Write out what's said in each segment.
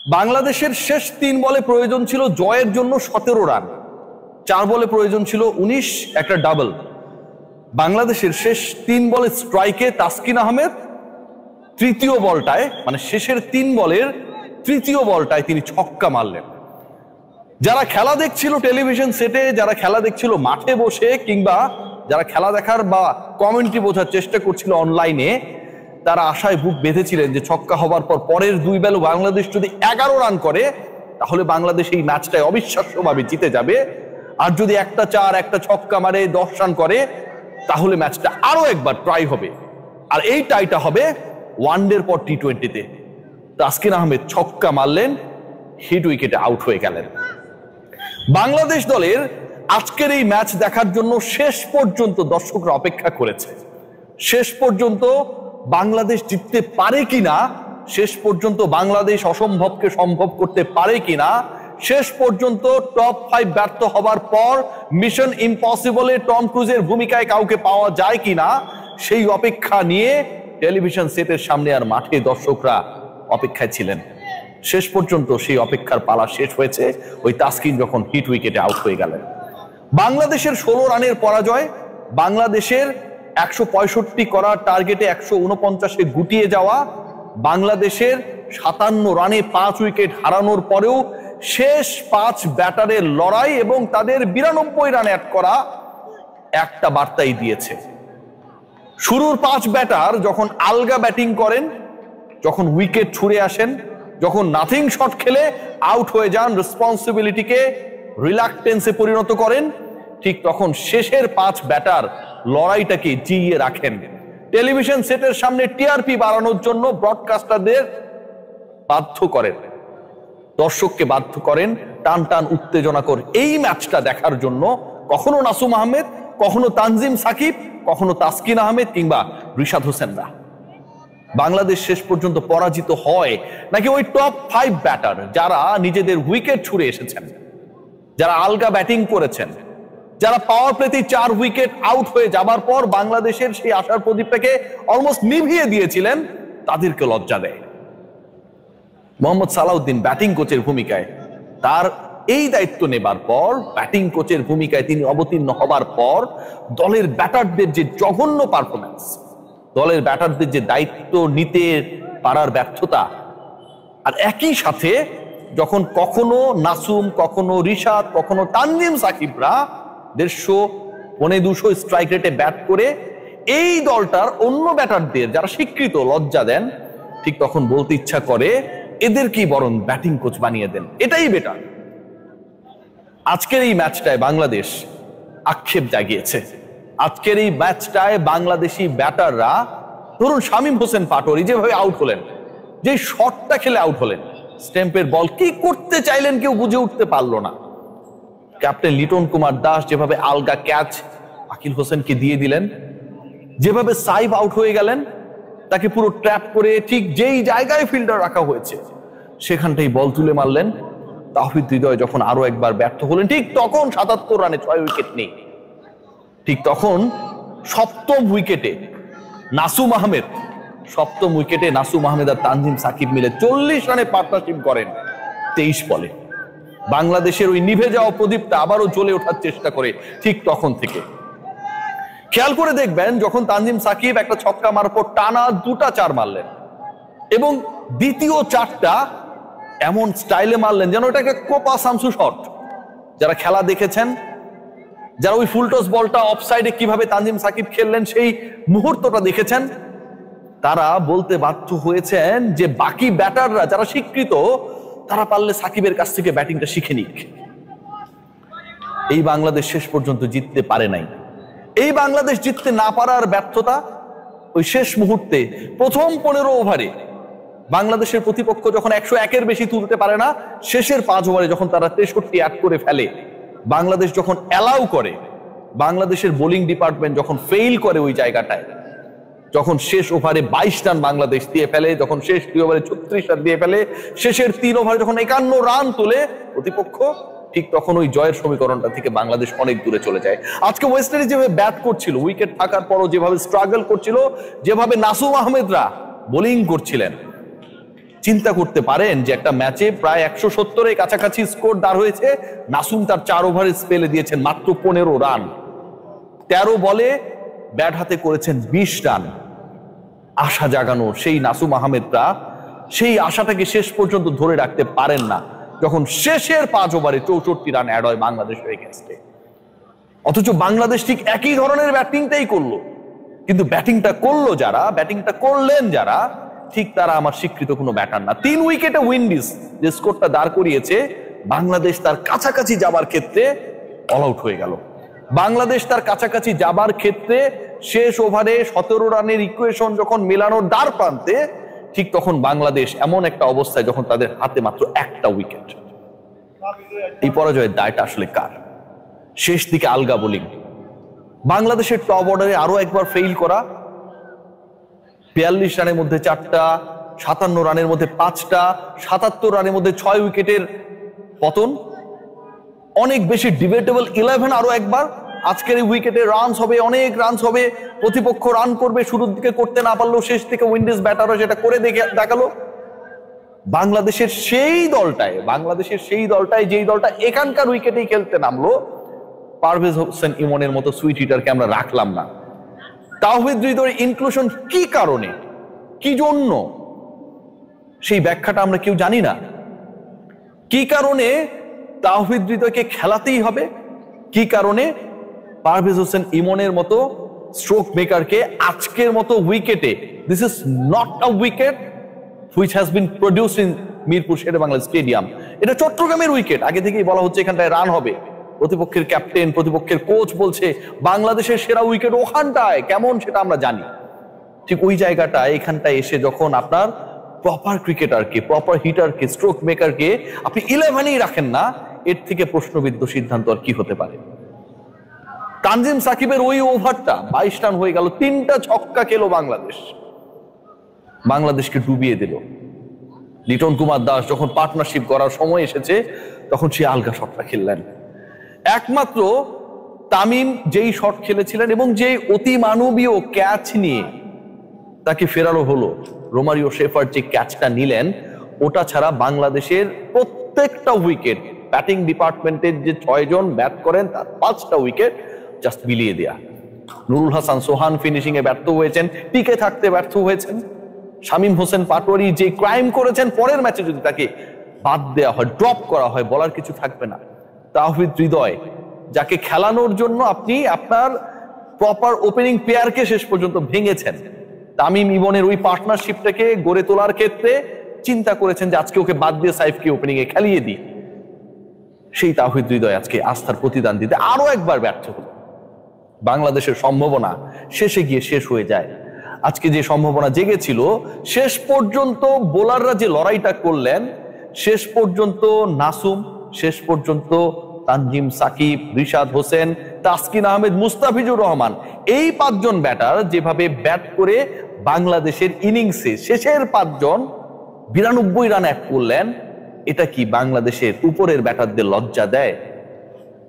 বাংলাদেশের শেষ 3 বলে প্রয়োজন ছিল জয়ের জন্য 17 রান, 4 বলে প্রয়োজন ছিল 19, একটা ডাবল। বাংলাদেশের শেষ 3 বলে স্ট্রাইকে তাসকিন আহমেদ তৃতীয় বলটায়, মানে শেষের 3 বলের তৃতীয় বলটায় তিনি ছক্কা মারলেন। যারা খেলা দেখছিল টেলিভিশন সেটে, যারা খেলা দেখছিল মাঠে বসে, কিংবা যারা খেলা দেখার বা কমেন্ট্রি বোঝার চেষ্টা করছিল অনলাইনে, তারা আশায় বুক বেঁধেছিলেন যে ছক্কা হবার পর পরের 2 বলে বাংলাদেশ যদি 11 রান করে তাহলে বাংলাদেশ এই ম্যাচটায় অবিশ্বাস্যভাবে জিতে যাবে, আর যদি একটা 4 একটা ছক্কা মারে 10 রান করে তাহলে ম্যাচটা আরো একবার ট্রাই হবে, আর এই টাইটা হবে ওয়ানডের পর টি20তে। তাসকিন আহমেদ ছক্কা মারলেন, হিট উইকেটে আউট হয়ে গেলেন। বাংলাদেশ দলের আজকের এই ম্যাচ দেখার জন্য শেষ পর্যন্ত দর্শকরা অপেক্ষা করেছে। শেষ পর্যন্ত বাংলাদেশ জিততে পারে কিনা, শেষ পর্যন্ত বাংলাদেশ অসম্ভবকে সম্ভব করতে পারে কিনা, শেষ পর্যন্ত টপ 5 ব্যর্থ হবার পর মিশন ইম্পসিবলে টম ক্রুজের ভূমিকায় কাউকে পাওয়া যায় কিনা, সেই অপেক্ষা নিয়ে টেলিভিশন সেটের সামনে আর মাঠে দর্শকরা অপেক্ষায় ছিলেন। শেষ পর্যন্ত সেই অপেক্ষার পালা শেষ হয়েছে ওই তাসকিন যখন হিট উইকেটে আউট হয়ে গেলেন। বাংলাদেশের 16 রানের পরাজয়, বাংলাদেশের 165 করা টার্গেটে 149-এ গুটিয়ে যাওয়া, বাংলাদেশের 57 রানে 5 উইকেট হারানোর পরেও শেষ 5 ব্যাটারের লড়াই এবং তাদের 92 রান অ্যাড করা একটা বার্তাই দিয়েছে। শুরুর 5 ব্যাটার যখন আলগা ব্যাটিং করেন, যখন উইকেট ছুড়ে আসেন, যখন নাথিং শট খেলে আউট হয়ে যান, রেসপন্সিবিলিটিকে রিল্যাক্টেন্সে পরিণত করেন, ঠিক তখন শেষের 5 ব্যাটার লড়াইটাকে জিইয়ে রাখেন। টেলিভিশন সেটের সামনে টিআরপি বাড়ানোর জন্য ব্রডকাস্টারদের বাধ্য করেন, দর্শককে বাধ্য করেন টান টান উত্তেজনা করে এই ম্যাচটা দেখার জন্য। কখনো নাসুম আহমেদ, কখনো তানজিম সাকিব, কখনো তাসকিন আহমেদ কিংবা রিশাদ হোসেনরা। বাংলাদেশ শেষ পর্যন্ত পরাজিত হয় নাকি ওই টপ 5 ব্যাটার যারা নিজেদের উইকেট ছুড়ে এসেছেন, যারা আলগা ব্যাটিং করেছেন, যারা পাওয়ার প্লেতে 4 উইকেট আউট হয়ে যাবার পর বাংলাদেশের সেই আশার প্রদীপটাকে অলমোস্ট নিভিয়ে দিয়েছিলেন, তাদেরকে লজ্জা দেয়। মোহাম্মদ সালাউদ্দিন ব্যাটিং কোচের ভূমিকায়, তার এই দায়িত্ব নেবার পর ব্যাটিং কোচের ভূমিকায় তিনি অবতীর্ণ হবার পর দলের ব্যাটারদের যে জঘন্য পারফরম্যান্স, দলের ব্যাটারদের যে দায়িত্ব নিতে পারার ব্যর্থতা, আর একই সাথে যখন কখনো নাসুম, কখনো রিশাদ, কখনো তানজিম সাকিবরা 150-200 স্ট্রাইক রেটে ব্যাট করে এই দলটার অন্য ব্যাটারদের যারা স্বীকৃত লজ্জা দেন, ঠিক তখন বলতে ইচ্ছা করে এদেরকেই বরং ব্যাটিং কোচ বানিয়ে দেন, এটাই বেটার। আজকের এই ম্যাচটায় বাংলাদেশ আক্ষেপ জাগিয়েছে। আজকের এই ম্যাচটায় বাংলাদেশি ব্যাটাররা, ধরুন শামীম হোসেন পাটোয়ারি যেভাবে আউট হলেন, যে শটটা খেলে আউট হলেন, স্ট্যাম্পের বল কি করতে চাইলেন কেউ বুঝে উঠতে পারলো না। ক্যাপ্টেন লিটন কুমার দাস যেভাবে আলগা ক্যাচ আকিল হোসেনকে দিয়ে দিলেন, যেভাবে সাইব আউট হয়ে গেলেন, তাকে পুরো ট্র্যাপ করে ঠিক যেই জায়গায় ফিল্ডার রাখা হয়েছে সেখানটাই বল তুলে মারলেন। তাওহিদ হৃদয় যখন আরো একবার ব্যর্থ হলেন, ঠিক তখন 77 রানে 6 উইকেট নেই, ঠিক তখন 7ম উইকেটে নাসুম আহমেদ, 7ম উইকেটে নাসুম আহমেদ আর তানজিম সাকিব মিলে 40 রানে পার্টনারশিপ করেন 23 বলে। বাংলাদেশের ওই নিভে যাওয়া প্রদীপটা আবারও জ্বলে ওঠার চেষ্টা করে ঠিক তখন থেকে। খেয়াল করে দেখবেন যখন তানজিম সাকিব একটা ছক্কা মারার পর টানা 2টা 4 মারলেন এবং দ্বিতীয় 4টা এমন স্টাইলে মারলেন যেন এটা একটা কোপা শামসু শট। যারা খেলা দেখেছেন, যারা ওই ফুলটস বলটা অফসাইডে কিভাবে তানজিম সাকিব খেললেন সেই মুহূর্তটা দেখেছেন, তারা বলতে বাধ্য হয়েছেন যে বাকি ব্যাটাররা যারা স্বীকৃত, তারা পারলে সাকিবের কাছ থেকে ব্যাটিংটা শিখে নিক। এই বাংলাদেশ শেষ পর্যন্ত জিততে পারে নাই। এই বাংলাদেশ জিততে না পারার ব্যর্থতা ওই শেষ মুহূর্তে প্রথম 15 ওভারে বাংলাদেশের প্রতিপক্ষ যখন 101-এর বেশি তুলতে পারে না, শেষের 5 ওভারে যখন তারা 63 অ্যাড করে ফেলে, বাংলাদেশ যখন অ্যালাউ করে, বাংলাদেশের বোলিং ডিপার্টমেন্ট যখন ফেইল করে ওই জায়গাটায়, যখন শেষ ওভারে 22 রান বাংলাদেশ দিয়ে ফেলে, যখন শেষ 2 ওভারে 36 রান দিয়ে ফেলে, শেষের 3 ওভারে যখন 51 রান তোলে প্রতিপক্ষ, ঠিক তখন ওই জয়ের সমীকরণটা থেকে বাংলাদেশ অনেক দূরে চলে যায়। আজকে ওয়েস্ট ইন্ডিজ যেভাবে ব্যাট করছিল, উইকেট থাকার পরও যেভাবে স্ট্রাগল করছিল, যেভাবে নাসুম আহমেদরা বোলিং করছিলেন, চিন্তা করতে পারেন যে একটা ম্যাচে প্রায় 170-এর কাছাকাছি স্কোর দাঁড় হয়েছে, নাসুম তার 4 ওভারে স্পেলে দিয়েছেন মাত্র 15 রান, 13 বলে ব্যাট হাতে করেছেন 20 রান। আশা জাগানো সেই নাসুম আহমেদরা সেই আশাটাকে শেষ পর্যন্ত ধরে রাখতে পারেন না, যখন শেষের 5 ওভারে 64 রান অ্যাড হয় বাংলাদেশের এগেইনস্টে। অথচ বাংলাদেশ ঠিক একই ধরনের ব্যাটিংটাই করলো, কিন্তু ব্যাটিংটা করলো যারা, ব্যাটিংটা করলেন যারা, ঠিক তারা আমার স্বীকৃত কোনো ব্যাটার না। 3 উইকেটে উইন্ডিজ যে স্কোরটা দাঁড় করিয়েছে, বাংলাদেশ তার কাছাকাছি যাবার ক্ষেত্রে অল আউট হয়ে গেল। বাংলাদেশ তার কাছাকাছি যাবার ক্ষেত্রে শেষ ওভারে 17 রানের ইকুয়েশন যখন মেলানোর দ্বার প্রান্তে, ঠিক তখন বাংলাদেশ এমন একটা অবস্থায় যখন তাদের হাতে মাত্র একটা উইকেট। এই পরাজয়ের দায়টা আসলে কার? শেষ দিকে আলগা বোলিং, বাংলাদেশের টপ অর্ডারে আরো একবার ফেইল করা, 42 রানের মধ্যে 4টা, 57 রানের মধ্যে 5টা, 77 রানের মধ্যে 6 উইকেটের পতন। অনেক বেশি ডিবেটেবল 11 আরো একবার। আজকের এই উইকেটে রানস হবে, অনেক রানস হবে, প্রতিপক্ষ রান করবে, শুরুর দিকে করতে না পারলেও শেষ দিকে উইন্ডিজ ব্যাটাররা সেটা করে দেখালো। বাংলাদেশের সেই দলটায় যেই দলটা এখানকার উইকেটেই খেলতে নামলো, পারভেজ হোসেন ইমনের মতো সুইট হিটারকে আমরা রাখলাম না। তাওহিদ হৃদয়ের ইনক্লুশন কি কারণে, কি জন্য, সেই ব্যাখ্যাটা আমরা কেউ জানি না। কি কারণে তাওহিদ হৃদয়কে খেলাতেই হবে, কি কারণে পারভেজ হোসেন ইমনের মতো স্ট্রোক মেকারকে আজকের মতো উইকেটে, this is not a wicket which has been produced in Mirpur Sher e Bangla stadium. এটা চট্টগ্রামের উইকেট, আগে থেকেই বলা হচ্ছে এখানটায় রান হবে। প্রতিপক্ষের ক্যাপ্টেন, প্রতিপক্ষের কোচ বলছে বাংলাদেশের সেরা উইকেট ওখানটায়, কেমন সেটা আমরা জানি। ঠিক ওই জায়গাটায় এখানটায় এসে যখন আপনার প্রপার ক্রিকেটারকে, প্রপার হিটারকে, স্ট্রোক মেকারকে আপনি 11-এই রাখেন না, এর থেকে প্রশ্নবিদ্ধ সিদ্ধান্ত আর কি হতে পারে? তানজিম সাকিবের ওই ওভারটা 22 রান হয়ে গেল, 3টা ছক্কা খেলো বাংলাদেশ, বাংলাদেশকে ডুবিয়ে দিল। লিটন কুমার দাস যখন পার্টনারশিপ করার সময় এসেছে, তখন সে আলগা শটটা খেললেন। একমাত্র তামিম যেই শট খেলেছিলেন এবং যে অতি মানবীয় ক্যাচ নিয়ে তাকে ফেরানো হলো, রোমারিও শেফার্ড যে ক্যাচটা নিলেন, ওটা ছাড়া বাংলাদেশের প্রত্যেকটা উইকেট, ব্যাটিং ডিপার্টমেন্টের যে 6 জন ব্যাট করেন তার 5টা উইকেট জাস্ট বিলিয়ে দেয়া। নুরুল হাসান সোহান ফিনিশিং এ ব্যর্থ হয়েছেন, টিকে থাকতে ব্যর্থ হয়েছেন। শামীম হোসেন পাটোয়ারি যে ক্রাইম করেছেন, পরের ম্যাচে যদি তাকে বাদ দেওয়া হয়, ড্রপ করা হয়, বলার কিছু থাকবে না। তাওহিদ হৃদয়, যাকে খেলানোর জন্য আপনি আপনার প্রপার ওপেনিং পেয়ারকে শেষ পর্যন্ত ভেঙেছেন, তামিম ইমনের ওই পার্টনারশিপটাকে গড়ে তোলার ক্ষেত্রে চিন্তা করেছেন যে আজকে ওকে বাদ দিয়ে সাইফকে ওপেনিং এ খেলিয়ে দিই, সেই তাওহিদ হৃদয় আজকে আস্থার প্রতিদান দিতে আরো একবার ব্যর্থ হলো। বাংলাদেশের সম্ভাবনা শেষে গিয়ে শেষ হয়ে যায়। আজকে যে সম্ভাবনা জেগেছিল, শেষ পর্যন্ত বোলাররা যে লড়াইটা করলেন, শেষ পর্যন্ত নাসুম, শেষ পর্যন্ত তানজিম সাকিব, রিশাদ হোসেন, তাসকিন আহমেদ, মুস্তাফিজুর রহমান, এই 5 জন ব্যাটার যেভাবে ব্যাট করে বাংলাদেশের ইনিংসে শেষের 5 জন 92 রান এক করলেন, এটা কি বাংলাদেশের উপরের ব্যাটারদের লজ্জা দেয়?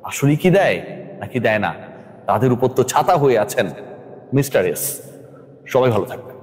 আসলে কি দেয় নাকি দেয় না? তাদের উপর তো ছাতা হয়ে আছেন মিস্টার এস। সবাই ভালো থাকবেন।